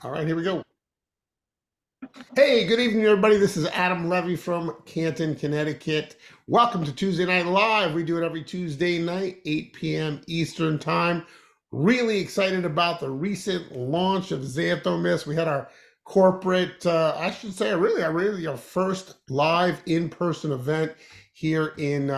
All right, here we go. Hey, good evening, everybody. This is Adam Levy from Canton, Connecticut. Welcome to Tuesday Night Live. We do it every Tuesday night, 8 p.m. Eastern Time. Really excited about the recent launch of Xanthomist. We had our corporate, I should say, really our first live in-person event here in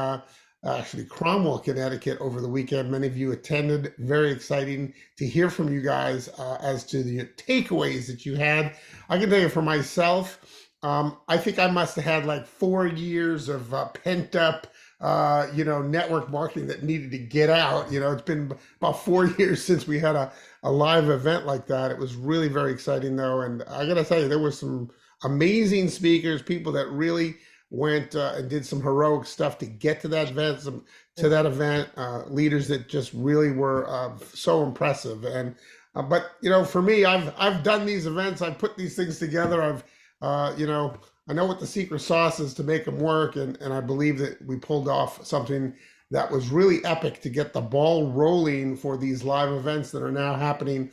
actually Cromwell, Connecticut over the weekend. Many of you attended. Very exciting to hear from you guys as to the takeaways that you had. I can tell you for myself, I think I must have had like 4 years of pent up, network marketing that needed to get out. It's been about 4 years since we had a live event like that. It was really very exciting though. And I got to tell you, there were some amazing speakers, people that really went and did some heroic stuff to get to that event, leaders that just really were so impressive. And but for me, I've done these events. I've put these things together. I know what the secret sauce is to make them work, and I believe that we pulled off something that was really epic to get the ball rolling for these live events that are now happening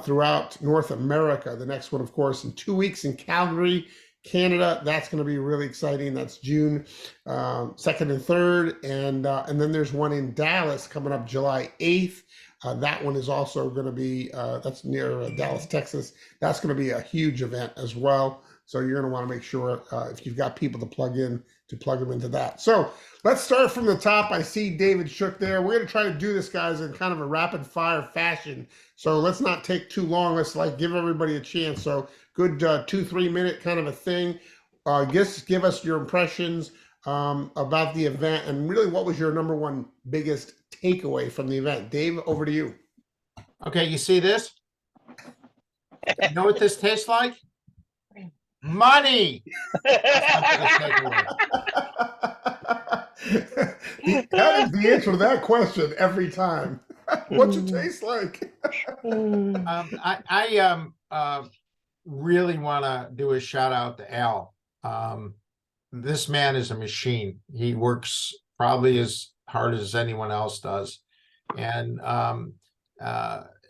throughout North America. The next one, of course, in 2 weeks in Calgary, Canada. That's going to be really exciting. That's June 2nd and 3rd, and then there's one in Dallas coming up July 8th. That one is also going to be, that's near Dallas, Texas. That's going to be a huge event as well. So you're going to want to make sure if you've got people to plug them into that. So let's start from the top. I see David Shook there. We're going to try to do this, guys, in kind of a rapid fire fashion. So let's not take too long. Let's give everybody a chance. So good 2-3 minute kind of a thing. Just give us your impressions about the event, and really what was your number one biggest takeaway from the event. Dave, over to you. Okay, you see this? You know what this tastes like? Money. That is the answer to that question every time. What's it taste like? I really want to do a shout out to Al. This man is a machine. He works probably as hard as anyone else does. And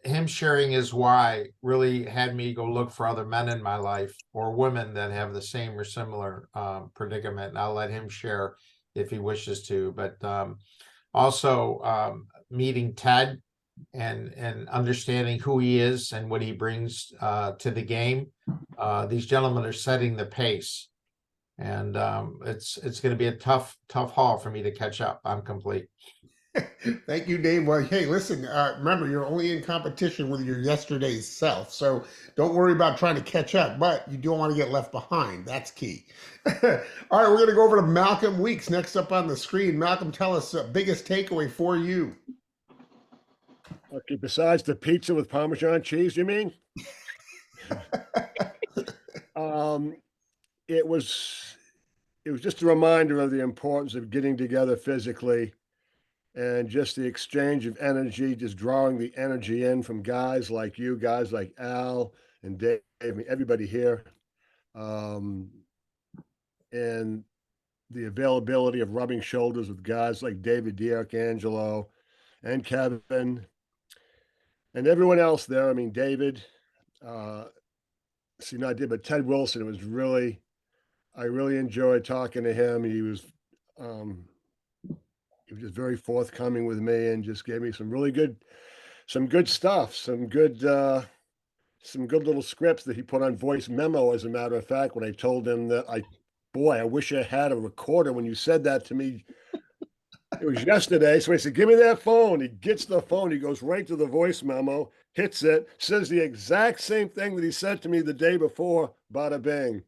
him sharing his why really had me go look for other men in my life or women that have the same or similar predicament. And I'll let him share if he wishes to. But also meeting Ted and understanding who he is and what he brings to the game. These gentlemen are setting the pace. And it's going to be a tough haul for me to catch up. I'm complete. Thank you, Dave. Well, hey, listen, remember, you're only in competition with your yesterday's self. So don't worry about trying to catch up, but you don't want to get left behind. That's key. All right, we're going to go over to Malcolm Weeks next up on the screen. Malcolm, tell us the biggest takeaway for you. Okay, besides the pizza with Parmesan cheese, you mean? It was just a reminder of the importance of getting together physically and just the exchange of energy, just drawing the energy in from guys like you, guys like Al and Dave, everybody here. And the availability of rubbing shoulders with guys like David D'Arcangelo and Kevin and everyone else there. I mean, David, but Ted Wilson, I really enjoyed talking to him. He was just very forthcoming with me and just gave me some good stuff, some good little scripts that he put on voice memo. As a matter of fact, when I told him that I wish I had a recorder when you said that to me. It was yesterday. So he said, give me that phone. He gets the phone. He goes right to the voice memo, hits it, says the exact same thing that he said to me the day before. Bada bing.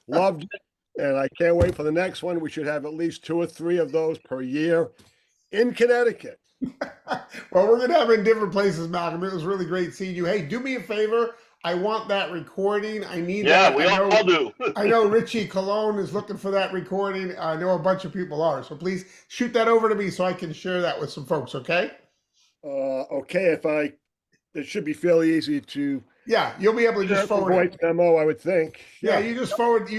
Loved it. And I can't wait for the next one. We should have at least 2 or 3 of those per year in Connecticut. Well, we're going to have it in different places, Malcolm. It was really great seeing you. Hey, do me a favor. I want that recording. I need that. Yeah, we all do. I know Richie Cologne is looking for that recording. I know a bunch of people are. So please shoot that over to me so I can share that with some folks, okay? Okay, it should be fairly easy to. Yeah, you'll be able to just forward it. Memo, I would think. Yeah, you just put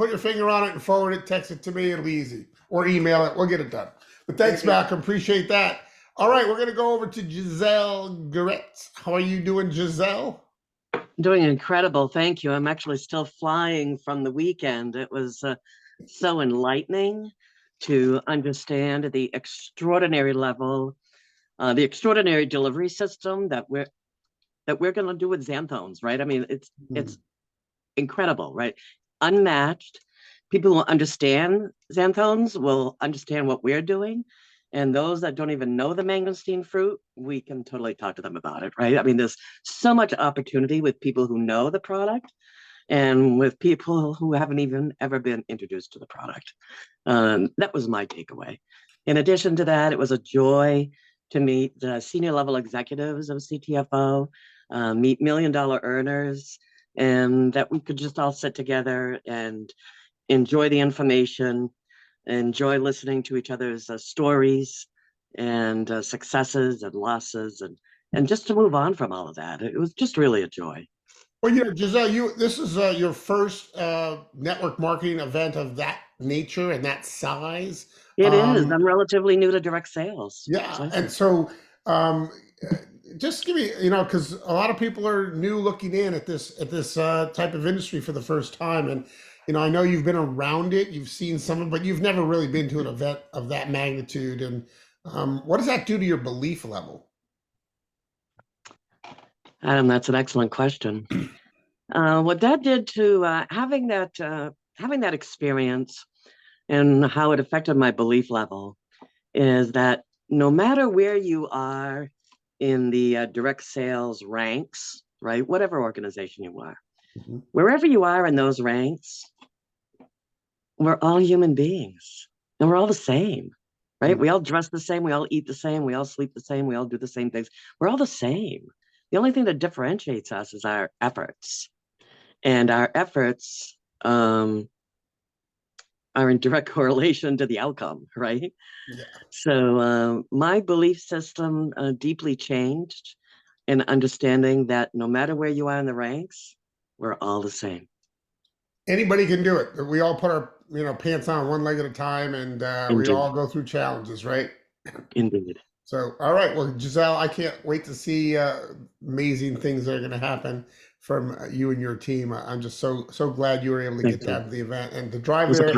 your finger on it and forward it, text it to me. It'll be easy. Or email it. We'll get it done. But thanks, Malcolm. Appreciate that. All right, we're going to go over to Giselle Garrett. How are you doing, Giselle? Doing incredible. Thank you. I'm actually still flying from the weekend. It was so enlightening to understand the extraordinary level, the extraordinary delivery system that we're going to do with Xanthones, right? I mean, it's incredible, right? Unmatched. People who understand Xanthones will understand what we're doing. And those that don't even know the mangosteen fruit, we can totally talk to them about it, right? I mean, there's so much opportunity with people who know the product and with people who haven't even ever been introduced to the product. That was my takeaway. In addition to that, it was a joy to meet the senior level executives of CTFO, meet $1 million earners, and that we could just all sit together and enjoy the information, enjoy listening to each other's stories and successes and losses, and just to move on from all of that. It was just really a joy. Well, Giselle, this is your first network marketing event of that nature and that size. It is. I'm relatively new to direct sales. Yeah, and so just give me, because a lot of people are new looking in at this type of industry for the first time, and I know you've been around it, you've seen some of it, but you've never really been to an event of that magnitude. And what does that do to your belief level? Adam, that's an excellent question. What that did to having that experience and how it affected my belief level is that no matter where you are in the direct sales ranks, right, whatever organization you are, wherever you are in those ranks, we're all human beings and we're all the same, right? We all dress the same, we all eat the same, we all sleep the same, we all do the same things. We're all the same. The only thing that differentiates us is our efforts. And our efforts are in direct correlation to the outcome, right? Yeah. So my belief system deeply changed in understanding that no matter where you are in the ranks, we're all the same. Anybody can do it. We all put our pants on one leg at a time, and we all go through challenges, right? Indeed. So, all right. Well, Giselle, I can't wait to see amazing things that are going to happen from you and your team. I'm just so glad you were able to get down to the event and to drive there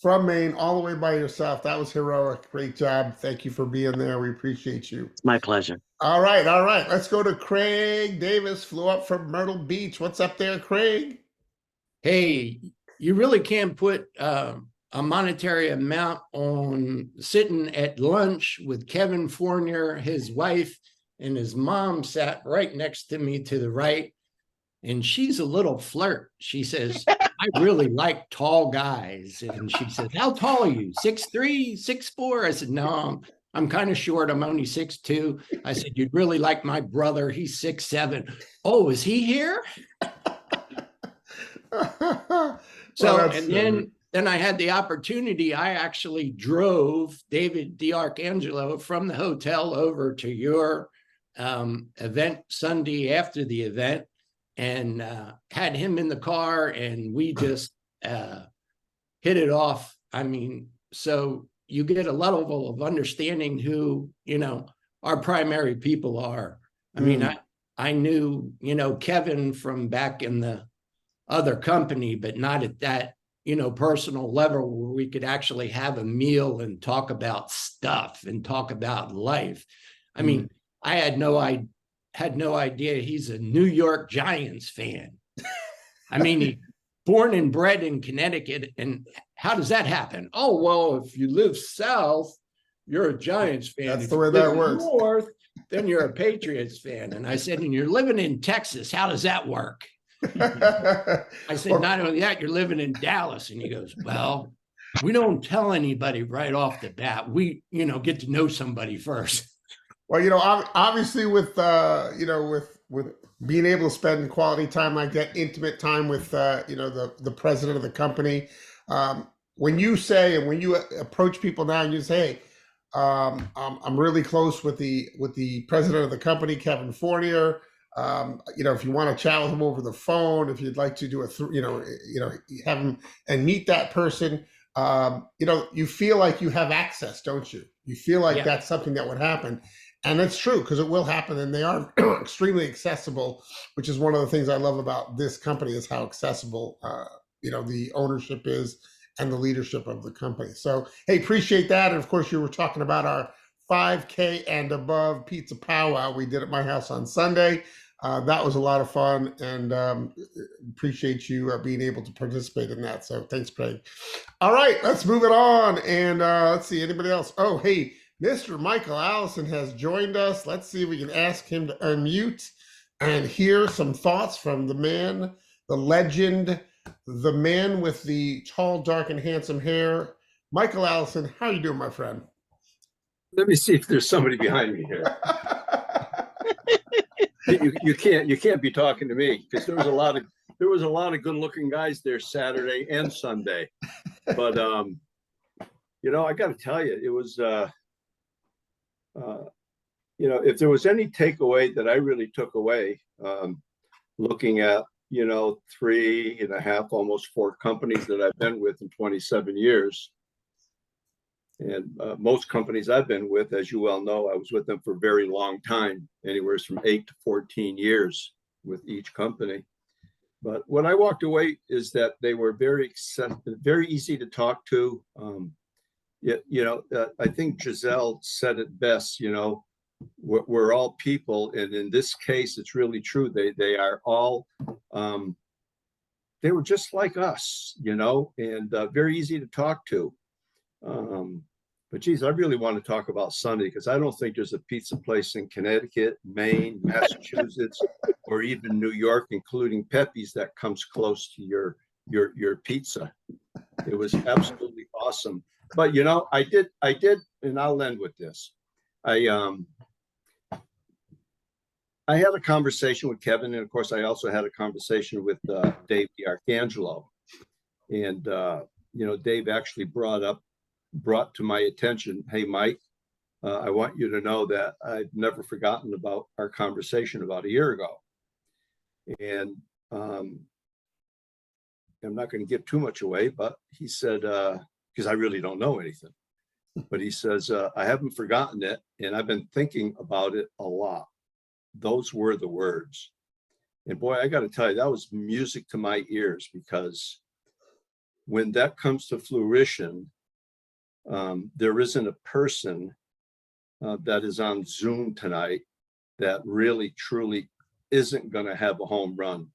from Maine all the way by yourself. That was heroic. Great job. Thank you for being there. We appreciate you. It's my pleasure. All right. Let's go to Craig Davis. Flew up from Myrtle Beach. What's up there, Craig? Hey, you really can't put a monetary amount on sitting at lunch with Kevin Fournier, his wife, and his mom sat right next to me to the right. And she's a little flirt. She says, I really like tall guys. And she says, how tall are you? 6'3", 6'4"? I said, no, I'm kind of short. I'm only 6'2". I said, you'd really like my brother. He's 6'7". Oh, is he here? So, and then I had the opportunity. I actually drove David DiArcangelo from the hotel over to your event Sunday after the event, and had him in the car, and we just hit it off. I mean, so you get a level of understanding who, our primary people are. I mean, I knew, Kevin from back in the other company, but not at that, personal level where we could actually have a meal and talk about stuff and talk about life. I mean, I had no idea he's a New York Giants fan. I mean, he born and bred in Connecticut. And how does that happen? Oh, well, if you live south, you're a Giants fan. That's if the way that works. North, then you're a Patriots fan. And I said, and you're living in Texas, how does that work? I said, not only that, you're living in Dallas. And he goes, well, we don't tell anybody right off the bat. We, get to know somebody first. Well, obviously with, with being able to spend quality time like that, intimate time with, the president of the company, when you say, and when you approach people now and you say, hey, I'm really close with the president of the company, Kevin Fournier. If you want to chat with him over the phone, if you'd like to do have him and meet that person, you feel like you have access, don't you? You feel like that's something that would happen. And that's true, because it will happen, and they are extremely accessible, which is one of the things I love about this company is how accessible the ownership is and the leadership of the company. So hey, appreciate that. And of course, you were talking about our 5K and above pizza powwow we did at my house on Sunday. That was a lot of fun, and appreciate you being able to participate in that. So thanks, Craig. All right, let's move it on. And let's see, anybody else? Oh, hey, Mr. Michael Allison has joined us. Let's see if we can ask him to unmute and hear some thoughts from the man, the legend, the man with the tall, dark, and handsome hair. Michael Allison, how are you doing, my friend? Let me see if there's somebody behind me here. You can't be talking to me, because there was a lot of good looking guys there Saturday and Sunday. But I got to tell you, it was if there was any takeaway that I really took away, looking at 3.5, almost 4 companies that I've been with in 27 years. And most companies I've been with, as you well know, I was with them for a very long time, anywhere from 8 to 14 years with each company. But what I walked away is that they were very easy to talk to. I think Giselle said it best. We're all people, and in this case, it's really true. They are all. They were just like us, and very easy to talk to. But geez, I really want to talk about Sunday, because I don't think there's a pizza place in Connecticut, Maine, Massachusetts, or even New York, including Pepe's, that comes close to your pizza. It was absolutely awesome. But I did, and I'll end with this. I had a conversation with Kevin, and of course, I also had a conversation with Dave DiArcangelo, and Dave actually brought to my attention, hey, Mike, I want you to know that I've never forgotten about our conversation about a year ago. And I'm not going to give too much away, but he said, because I really don't know anything, but he says, I haven't forgotten it, and I've been thinking about it a lot. Those were the words. And boy, I got to tell you, that was music to my ears, because when that comes to fruition, there isn't a person that is on Zoom tonight that really, truly isn't going to have a home run.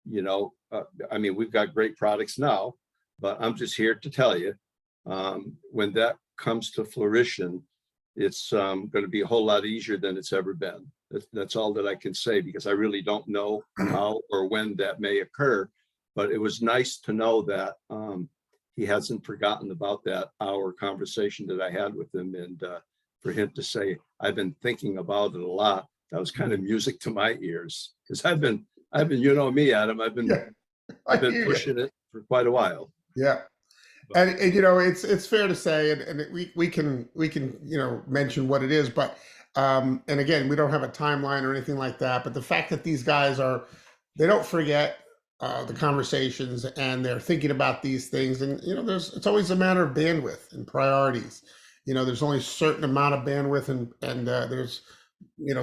We've got great products now, but I'm just here to tell you, when that comes to fruition, it's going to be a whole lot easier than it's ever been. That's all that I can say, because I really don't know how or when that may occur. But it was nice to know that he hasn't forgotten about that hour conversation that I had with him, and for him to say, I've been thinking about it a lot. That was kind of music to my ears, because I've been, me, Adam, I've been pushing it for quite a while. Yeah. And it's fair to say, and we can mention what it is, but and again, we don't have a timeline or anything like that, but the fact that these guys they don't forget the conversations, and they're thinking about these things, and it's always a matter of bandwidth and priorities. There's only a certain amount of bandwidth, and there's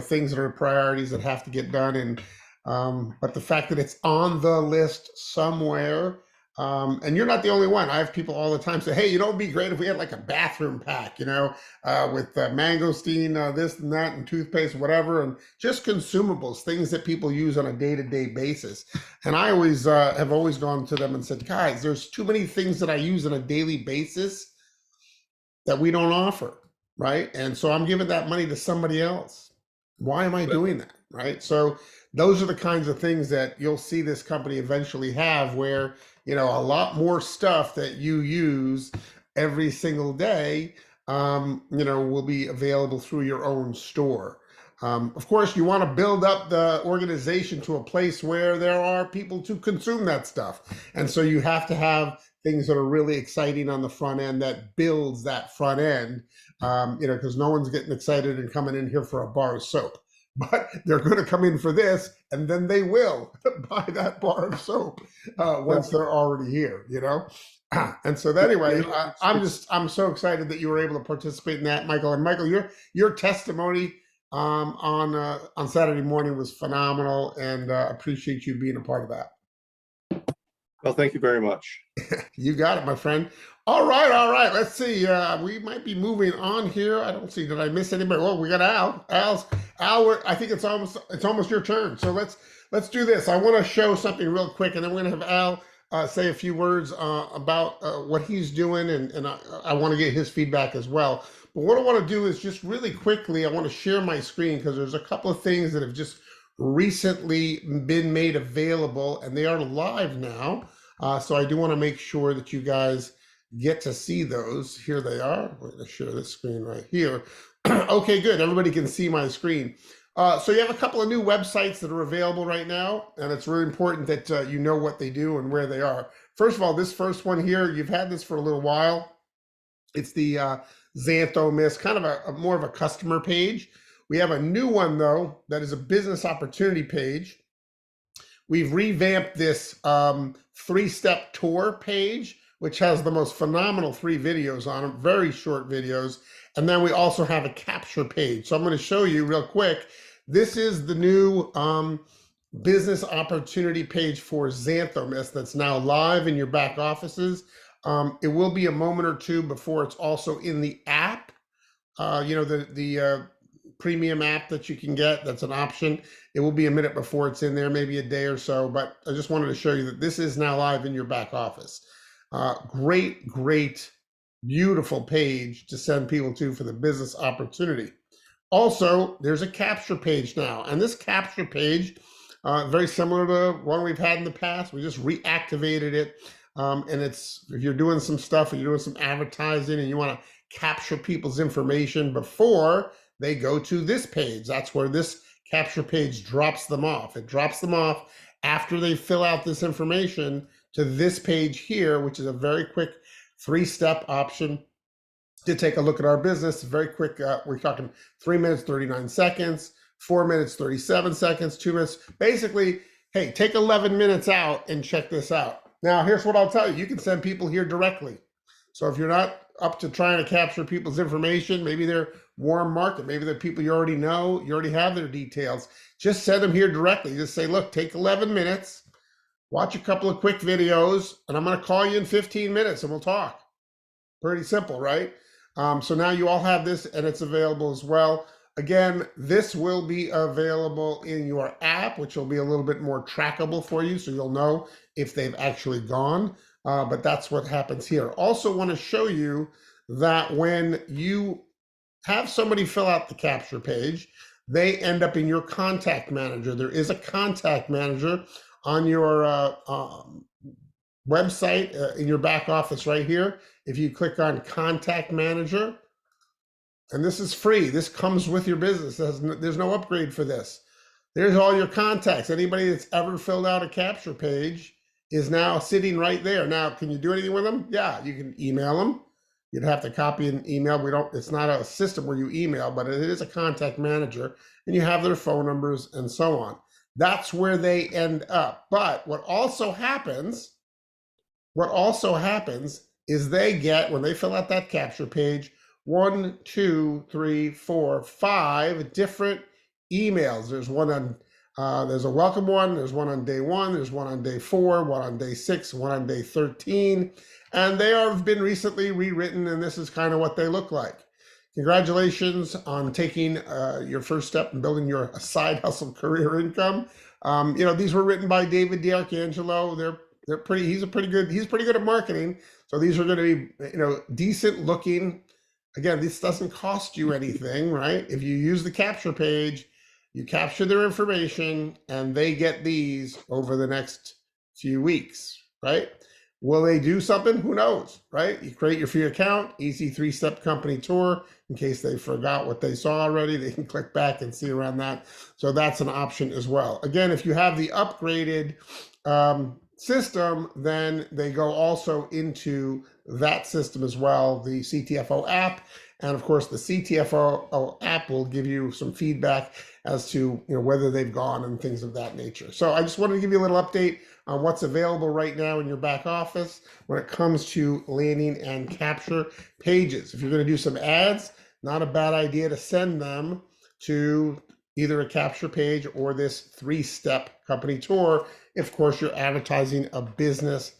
things that are priorities that have to get done, and but the fact that it's on the list somewhere. And you're not the only one. I have people all the time say, hey, it'd be great if we had like a bathroom pack, with mangosteen, this and that, and toothpaste, whatever, and just consumables, things that people use on a day-to-day basis. And I always have always gone to them and said, guys, there's too many things that I use on a daily basis that we don't offer, right? And so I'm giving that money to somebody else. Why am I doing that, right? So those are the kinds of things that you'll see this company eventually have, where a lot more stuff that you use every single day, will be available through your own store. Of course, you want to build up the organization to a place where there are people to consume that stuff. And so you have to have things that are really exciting on the front end that builds that front end, because no one's getting excited and coming in here for a bar of soap. But they're going to come in for this, and then they will buy that bar of soap once they're already here, And so anyway, I'm so excited that you were able to participate in that, Michael. And Michael, your testimony on Saturday morning was phenomenal, and appreciate you being a part of that. Well, thank you very much. You got it, my friend. All right. Let's see. We might be moving on here. I don't see. Did I miss anybody? Well, we got Al. Al. I think it's almost your turn. So let's do this. I want to show something real quick, and then we're gonna have Al say a few words about what he's doing, and I want to get his feedback as well. But what I want to do is just really quickly, I want to share my screen because there's a couple of things that have just recently been made available, and they are live now. So I do want to make sure that you guys get to see those. Here they are. We're going to share this screen right here. Okay, good. Everybody can see my screen. So you have a couple of new websites that are available right now, and it's really important that you know what they do and where they are. First of all, this first one here, you've had this for a little while. It's the Xantho.Mist, kind of a more of a customer page. We have a new one, though, that is a business opportunity page. We've revamped this 3-step tour page, which has the most phenomenal 3 videos on it, very short videos. And then we also have a capture page. So I'm going to show you real quick. This is the new business opportunity page for Xantho.Mist that's now live in your back offices. It will be a moment or two before it's also in the app. The premium app that you can get, that's an option. It will be a minute before it's in there, maybe a day or so, but I just wanted to show you that this is now live in your back office. Great, beautiful page to send people to for the business opportunity. Also, there's a capture page now, and this capture page, very similar to one we've had in the past. We just reactivated it, and it's, if you're doing some stuff, or you're doing some advertising and you want to capture people's information before they go to this page, that's where this capture page drops them off. It drops them off after they fill out this information to this page here, which is a very quick 3-step option to take a look at our business. Very quick. We're talking 3 minutes, 39 seconds, 4 minutes, 37 seconds, 2 minutes. Basically, hey, take 11 minutes out and check this out. Now, here's what I'll tell you. You can send people here directly. So if you're not up to trying to capture people's information, maybe they're warm market, maybe they're people you already know, you already have their details, just send them here directly. Just say, look, take 11 minutes, watch a couple of quick videos, and I'm going to call you in 15 minutes and we'll talk. Pretty simple, right? So now you all have this, and it's available as well. Again, this will be available in your app, which will be a little bit more trackable for you, so you'll know if they've actually gone. But that's what happens here. Also want to show you that when you have somebody fill out the capture page, they end up in your contact manager. There is a contact manager on your website in your back office right here. If you click on contact manager, and this is free, this comes with your business. There's no upgrade for this. There's all your contacts. Anybody that's ever filled out a capture page is now sitting right there. Now, can you do anything with them? Yeah, you can email them. You'd have to copy an email. It's not a system where you email, but it is a contact manager, and you have their phone numbers and so on. That's where they end up. But what also happens is they get, when they fill out that capture page, 1, 2, 3, 4, 5 different emails. There's one on, there's a welcome one, there's one on day 1, there's one on day 4, one on day 6, one on day 13. And they have been recently rewritten, and this is kind of what they look like. Congratulations on taking your first step in building your side hustle career income. These were written by David D'Arcangelo. They're pretty. He's pretty good at marketing. So these are going to be decent looking. Again, this doesn't cost you anything, right? If you use the capture page, you capture their information, and they get these over the next few weeks, right? Will they do something? Who knows, right? You create your free account, easy 3-step company tour. In case they forgot what they saw already, they can click back and see around that. So that's an option as well. Again, if you have the upgraded system, then they go also into that system as well, the CTFO app. And of course, the CTFO app will give you some feedback as to whether they've gone and things of that nature. So I just wanted to give you a little update on what's available right now in your back office when it comes to landing and capture pages. If you're going to do some ads, not a bad idea to send them to either a capture page or this 3-step company tour. Of course, you're advertising a business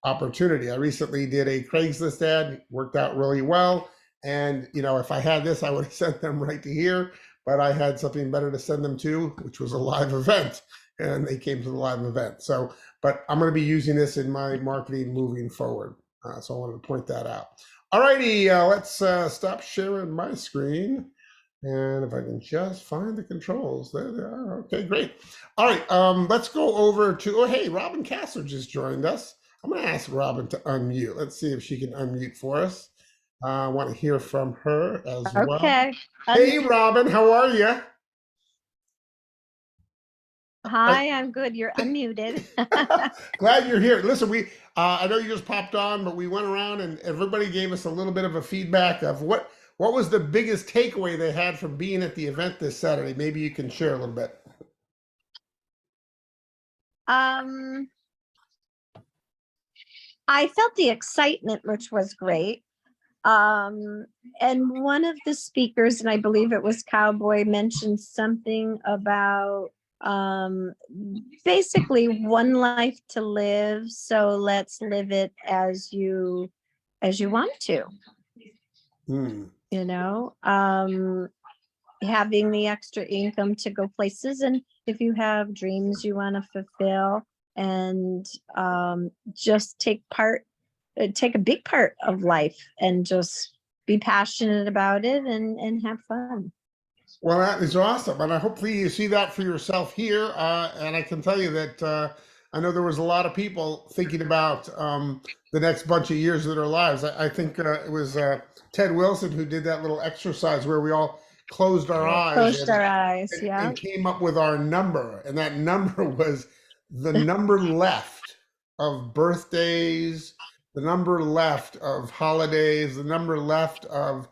opportunity. I recently did a Craigslist ad, worked out really well. And, if I had this, I would have sent them right to here, but I had something better to send them to, which was a live event, and they came to the live event. So, but I'm going to be using this in my marketing moving forward. So I wanted to point that out. All righty, let's stop sharing my screen. And if I can just find the controls, there they are. Okay, great. All right, let's go over to, hey, Robin Kastler just joined us. I'm going to ask Robin to unmute. Let's see if she can unmute for us. I want to hear from her as well. Okay. Hey, Robin, how are you? Hi, I'm good. You're unmuted. Glad you're here. Listen, I know you just popped on, but we went around and everybody gave us a little bit of a feedback of what was the biggest takeaway they had from being at the event this Saturday. Maybe you can share a little bit. I felt the excitement, which was great. And one of the speakers, and I believe it was Cowboy, mentioned something about basically one life to live. So let's live it as you want to. Having the extra income to go places, and if you have dreams you want to fulfill, and just take a big part of life and just be passionate about it and have fun. Well, that is awesome. And hopefully you see that for yourself here. And I can tell you that I know there was a lot of people thinking about the next bunch of years of their lives. I think it was Ted Wilson who did that little exercise where we all closed our eyes. And came up with our number. And that number was the number left of birthdays, the number left of holidays, the number left of,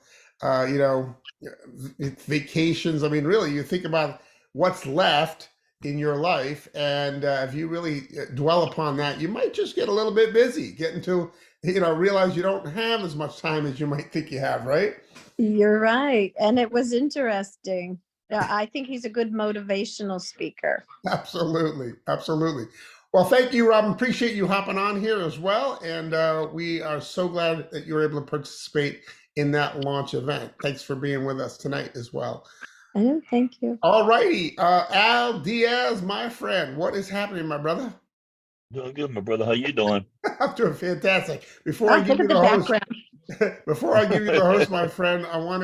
vacations. I mean, really, you think about what's left in your life. And if you really dwell upon that, you might just get a little bit busy, getting to, realize you don't have as much time as you might think you have, right? You're right. And it was interesting. I think he's a good motivational speaker. Absolutely. Absolutely. Well, thank you, Robin. Appreciate you hopping on here as well. And we are so glad that you were able to participate in that launch event. Thanks for being with us tonight as well. Thank you. All righty. Al Diaz, my friend, what is happening, my brother? Doing good, my brother. How you doing? I'm doing fantastic. Before I give you the host, my friend, I want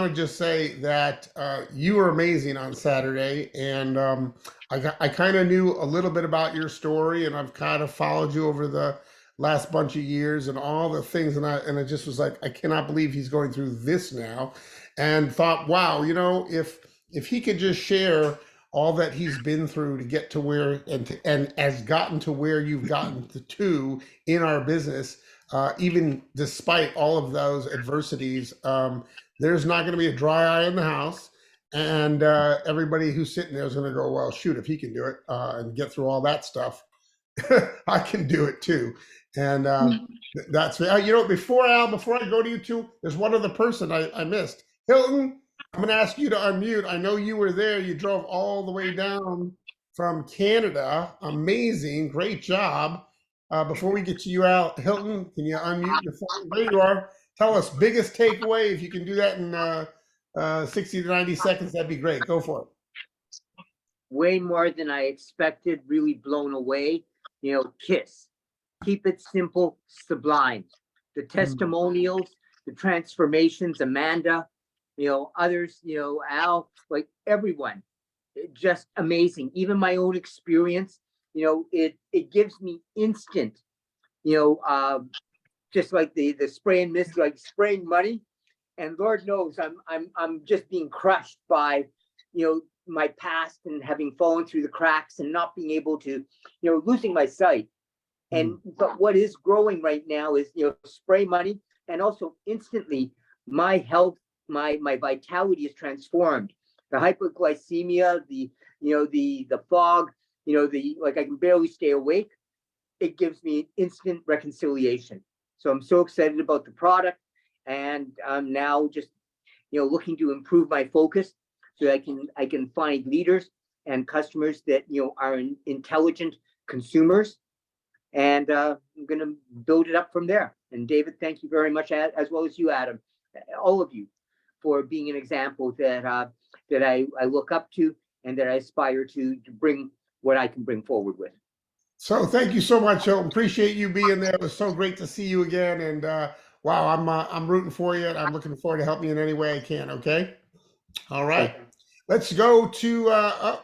to just say that you were amazing on Saturday, and I kind of knew a little bit about your story, and I've kind of followed you over the last bunch of years and all the things, and I just was like, I cannot believe he's going through this now, and thought, wow, if he could just share all that he's been through to get to where and has gotten to where you've gotten to in our business, even despite all of those adversities, there's not going to be a dry eye in the house, and everybody who's sitting there is going to go, well, shoot, if he can do it and get through all that stuff, I can do it too. And that's before I go to you two, there's one other person I missed. Hilton, I'm going to ask you to unmute. I know you were there. You drove all the way down from Canada. Amazing. Great job. Before we get to you, Al, Hilton, can you unmute your phone? There you are. Tell us biggest takeaway. If you can do that in 60 to 90 seconds, that'd be great. Go for it. Way more than I expected. Really blown away. KISS. Keep it simple, sublime. The testimonials, the transformations, Amanda, others, Al, like everyone, just amazing. Even my own experience, it gives me instant, just like the spray and mist, like spraying money. And Lord knows I'm just being crushed by, my past and having fallen through the cracks and not being able to, losing my sight. But what is growing right now is, spray money, and also instantly my health, my vitality is transformed. The hypoglycemia, the fog, like I can barely stay awake. It gives me instant reconciliation. So I'm so excited about the product, and I'm now just looking to improve my focus so that I can find leaders and customers that, are intelligent consumers. And I'm going to build it up from there. And David, thank you very much, as well as you, Adam, all of you, for being an example that I look up to and that I aspire to bring what I can bring forward with. So thank you so much, Hilton. Appreciate you being there. It was so great to see you again. And wow, I'm rooting for you, and I'm looking forward to helping you in any way I can. Okay. All right. Let's go to Al.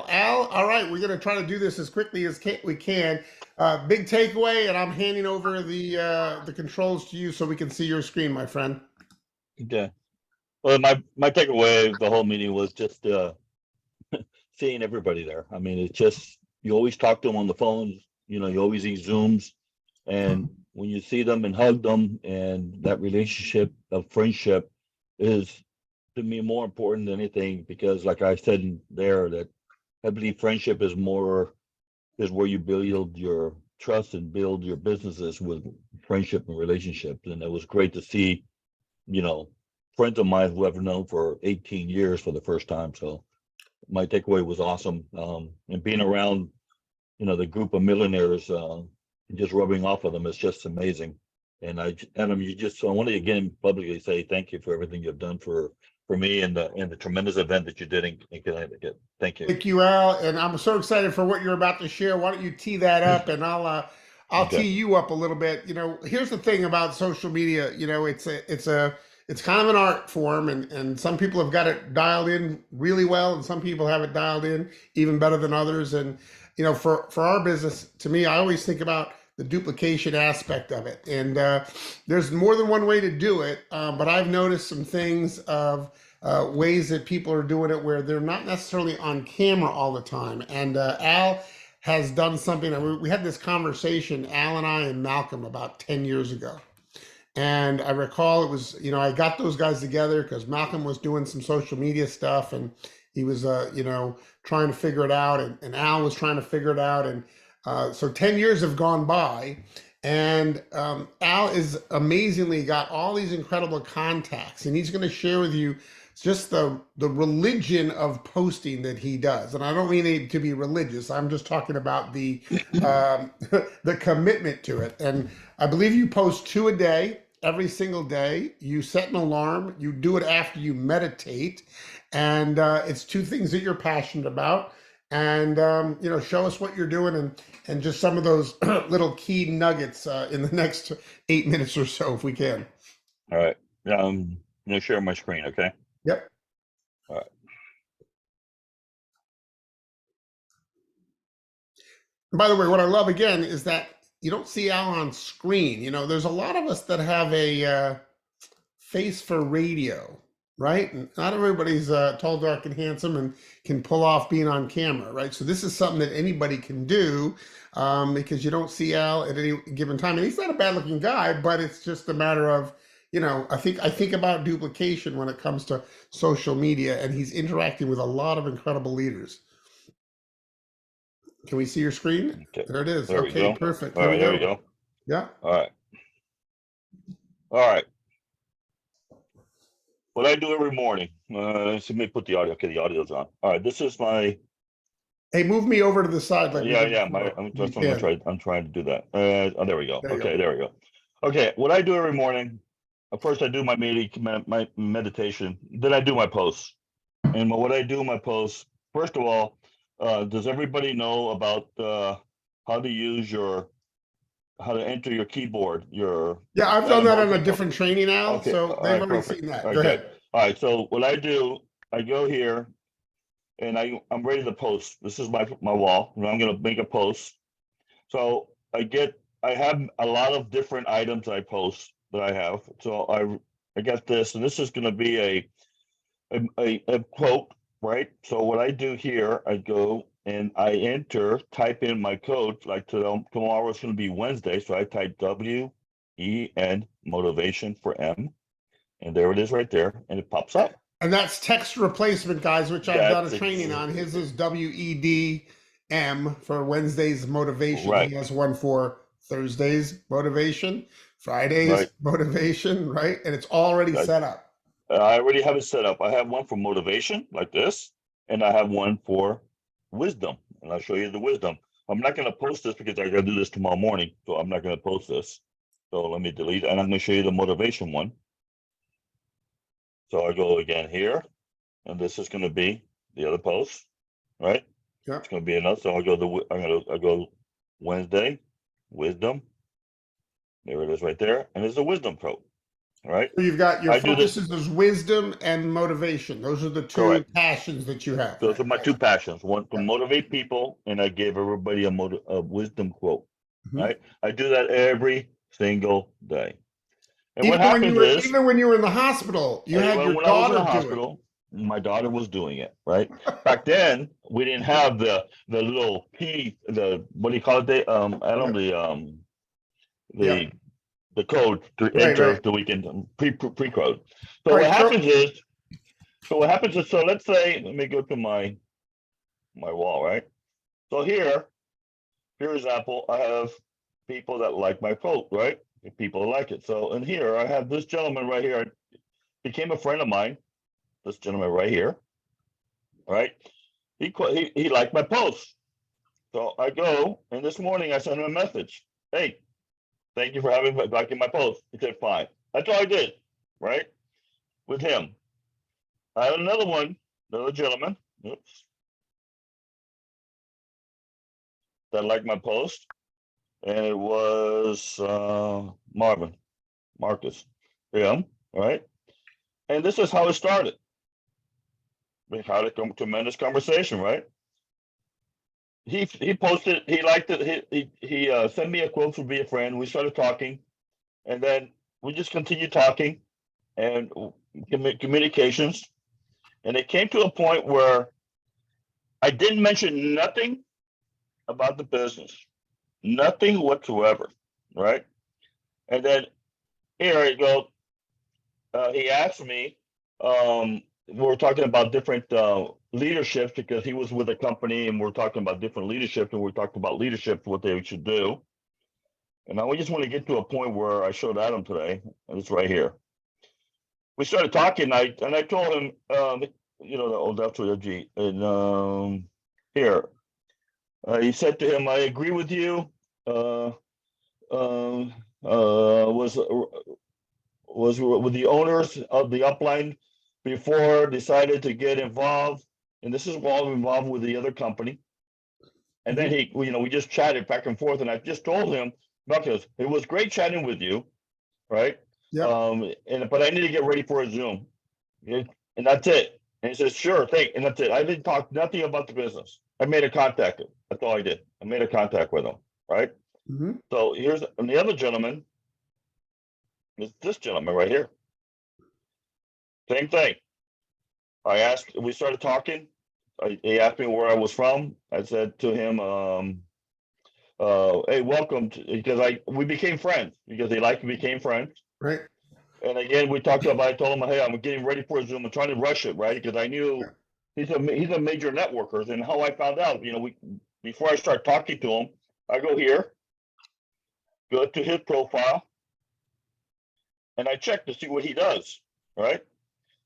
Al, all right, we're gonna try to do this as quickly as we can. Big takeaway, and I'm handing over the controls to you so we can see your screen, my friend. Okay. Well, my takeaway of the whole meeting was just seeing everybody there. I mean, it's just, you always talk to them on the phone, you always see Zooms, and when you see them and hug them, and that relationship of friendship is, to me, more important than anything, because like I said there, that I believe friendship is where you build your trust and build your businesses with friendship and relationships. And it was great to see, friends of mine who I've known for 18 years for the first time. So my takeaway was awesome. And being around, the group of millionaires, and just rubbing off of them is just amazing. And Adam, I want to again publicly say thank you for everything you've done for me and the tremendous event that you did in Connecticut. Thank you. Thank you, Al. And I'm so excited for what you're about to share. Why don't you tee that up, and I'll Okay. tee you up a little bit. Here's the thing about social media. It's kind of an art form, and some people have got it dialed in really well, and some people have it dialed in even better than others. And for our business, to me, I always think about the duplication aspect of it. And there's more than one way to do it, but I've noticed some things of ways that people are doing it where they're not necessarily on camera all the time. And Al has done something. We had this conversation, Al and I and Malcolm, about 10 years ago. And I recall it was, I got those guys together because Malcolm was doing some social media stuff, and he was, trying to figure it out, and Al was trying to figure it out. And so 10 years have gone by, and Al is amazingly got all these incredible contacts, and he's going to share with you just the religion of posting that he does. And I don't mean it to be religious. I'm just talking about the the commitment to it. And I believe you post 2 a day, every single day. You set an alarm. You do it after you meditate. And it's 2 things that you're passionate about. And, show us what you're doing and just some of those little key nuggets in the next 8 minutes or so, if we can. All right. I'm going to share my screen, okay? Yep. All right. And by the way, what I love again is that you don't see Al on screen. There's a lot of us that have a face for radio, right? And not everybody's tall, dark, and handsome and can pull off being on camera, right? So this is something that anybody can do because you don't see Al at any given time. And he's not a bad looking guy, but it's just a matter of, I think about duplication when it comes to social media, and he's interacting with a lot of incredible leaders. Can we see your screen? Okay. There it is. There we Okay, go. perfect. All right, there we go. Yeah. All right. All right. What I do every morning, let me put the audio. Okay, the audio's on. All right, this is my. Hey, move me over to the side. Like I'm trying to do that. There we go. There there we go. Okay, what I do every morning, first I do my meditation, then I do my posts. And what I do in my posts, first of all, does everybody know about how to enter your keyboard? Yeah, I've done that on a different training now, Okay, so they've already perfect. seen that. All right, Go good. ahead. All right, so what I do, I go here and I'm ready to post. This is my wall, and I'm gonna make a post. So I have a lot of different items I post that I have. So I got this, and this is gonna be a quote, right? So what I do here, I go and I type in my code, like tomorrow is gonna be Wednesday, so I type WEN, motivation for M, and there it is right there, and it pops up. And that's text replacement, guys, which I've done a training on. His is WEDM for Wednesday's motivation. Right. He has one for Thursday's motivation, Friday's Right. motivation, right? And it's already Right. set up. I already have it set up. I have one for motivation like this, and I have one for wisdom. And I'll show you the wisdom. I'm not going to post this because I got to do this tomorrow morning. So I'm not going to post this. So let me delete it. And I'm going to show you the motivation one. So I go again here, and this is going to be the other post, right? Yeah. It's going to be enough. So I go Wednesday, wisdom. There it is right there. And there's a wisdom quote. All right. So you've got your I do this- focuses is wisdom and motivation. Those are the two Correct. passions that you have. Those are my Right. two passions. One to Yeah. motivate people, and I gave everybody a wisdom quote. Mhm. Right. I do that every single day. And Even what when you happens were, is, even when you were in the hospital, you had when your I was in daughter the do it. hospital, my daughter was doing it. Right. Back then, we didn't have the little what do you call it? The Yeah. the code to Right, enter right. the weekend pre-code. So All what right, happens is, so let's say, let me go to my wall, right? So here, for example, I have people that like my quote, right? People like it. So in here, I have this gentleman right here, became a friend of mine. This gentleman right here, right? He liked my post. So I go, and this morning I sent him a message. Hey, thank you for liking my post. He said, fine. That's all I did, right? With him. I had another gentleman, oops, that liked my post. And it was Marcus, him, right? And this is how it started. We had a tremendous conversation, right? He posted, he liked it. He sent me a quote to be a friend. We started talking, and then we just continued talking and communications. And it came to a point where I didn't mention nothing about the business, nothing whatsoever, right? And then here I go. He asked me. We were talking about different leaderships because he was with a company, and we're talking about different leadership, and we're talking about leadership, what they should do. And I just want to get to a point where I showed Adam today, and it's right here. We started talking, and I told him, the old F2G, and here, he said to him, I agree with you. Was with the owners of the upline before decided to get involved, and this is while I'm involved with the other company. And then we just chatted back and forth, and I just told him, Marcus, it was great chatting with you, right? Yeah. But I need to get ready for a Zoom, and that's it. And he says, sure, and that's it. I didn't talk nothing about the business. I made a contact. That's all I did. I made a contact with him, right? Mm-hmm. So and the other gentleman is this gentleman right here. Same thing. We started talking. He asked me where I was from. I said to him, hey, welcome, because we became friends because he became friends. Right. And again, I told him, hey, I'm getting ready for a Zoom. I'm trying to rush it, right? Because I knew he's a major networker. And how I found out, before I start talking to him, I go here, go to his profile, and I check to see what he does, right?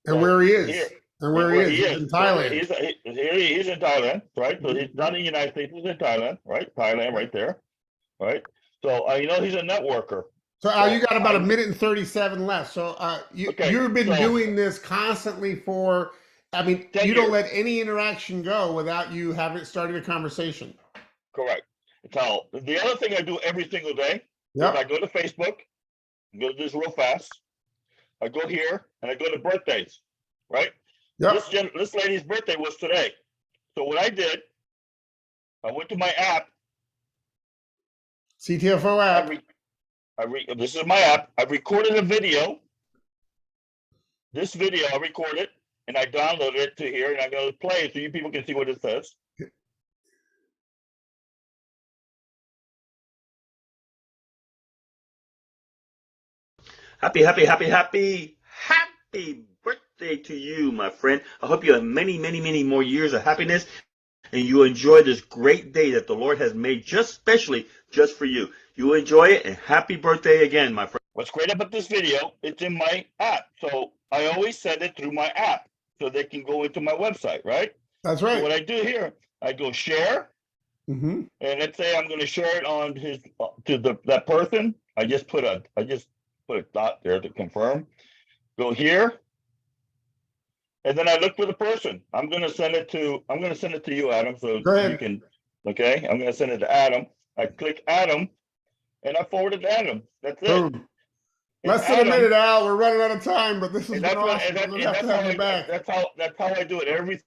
And where he is. Here, and where he is. He's in Thailand. He's in Thailand, right? So he's not in the United States, he's in Thailand, right? Thailand right there, right? So he's a networker. So you got about a minute and 37 left. So you've been doing this constantly for, you don't let any interaction go without you having started a conversation. Correct. So the other thing I do every single day is I go to Facebook, go to this real fast. I go here and I go to birthdays, right? Yep. This lady's birthday was today. So what I did, I went to my app. CTFO app. This is my app. I recorded a video. This video I recorded and I downloaded it to here, and I'm going to play it so you people can see what it says. Happy birthday to you, my friend. I hope you have many, many, many more years of happiness, and you enjoy this great day that the Lord has made just specially just for you. You enjoy it, and happy birthday again, my friend. What's great about this video, it's in my app. So I always send it through my app so they can go into my website, right? That's So right. what I do here, I go share, Mm-hmm. and let's say I'm going to share it on his that person. I just put a dot there to confirm. Go here, and then I look for the person. I'm going to send it to you, Adam, so Go ahead. you can. Okay, I'm going to send it to Adam. I click Adam, and I forward it to Adam. That's it. Boom. And Less than a Adam- minute, Al. We're running out of time, but this has and been that's what- awesome. and that- We're and gonna have to that's have how you back. That's how I do it every